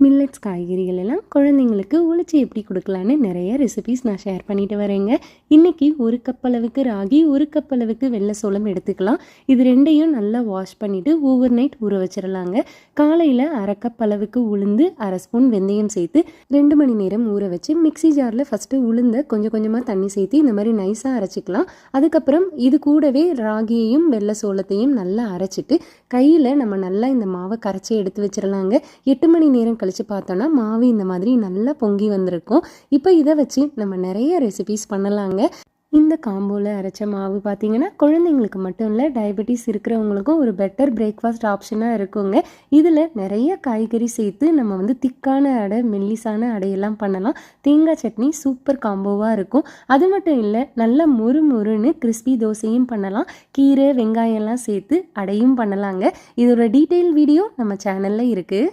Millets காய்கறிகள் எல்லாம் குழந்தைங்களுக்கு உளிச்சு எப்படி கொடுக்கலான்னு நிறைய ரெசிபிஸ் நான் ஷேர் பண்ணிட்டு வரேங்க. இன்றைக்கி 1 கப் அளவுக்கு ராகி, 1 கப் அளவுக்கு வெள்ளை சோளம் எடுத்துக்கலாம். இது ரெண்டையும் நல்லா வாஷ் பண்ணிவிட்டு ஓவர் நைட் ஊற வச்சிடலாங்க. காலையில் 1/2 கப் அளவுக்கு உளுந்து, 1/2 ஸ்பூன் வெந்தயம் சேர்த்து 2 மணி நேரம் ஊற வச்சு மிக்ஸி ஜாரில் ஃபஸ்ட்டு உளுந்த கொஞ்சம் கொஞ்சமாக தண்ணி சேர்த்து இந்த மாதிரி நைஸாக அரைச்சிக்கலாம். அதுக்கப்புறம் இது கூடவே ராகியையும் வெள்ளை சோளத்தையும் நல்லா அரைச்சிட்டு கையில் நம்ம நல்லா இந்த மாவை கரைச்சி எடுத்து வச்சிடலாங்க. 8 மணி நேரம் கழித்து பார்த்தோன்னா மாவு இந்த மாதிரி நல்லா பொங்கி வந்திருக்கும். இப்போ இதை வச்சு நம்ம நிறைய ரெசிபிஸ் பண்ணலாங்க. இந்த காம்போவில் அரைச்ச மாவு பார்த்திங்கன்னா குழந்தைங்களுக்கு மட்டும் இல்லை, டயபெட்டிஸ் இருக்கிறவங்களுக்கும் ஒரு பெட்டர் பிரேக்ஃபாஸ்ட் ஆப்ஷனாக இருக்குங்க. இதில் நிறைய காய்கறி சேர்த்து நம்ம திக்கான அடை, மெல்லிசான அடையெல்லாம் பண்ணலாம். தேங்காய் சட்னி சூப்பர் காம்போவாக இருக்கும். அது மட்டும் இல்லை, நல்ல மொறுன்னு கிறிஸ்பி தோசையும் பண்ணலாம். கீரை, வெங்காயம்லாம் சேர்த்து அடையும் பண்ணலாங்க. இதோட டீட்டெயில் வீடியோ நம்ம சேனலில் இருக்குது.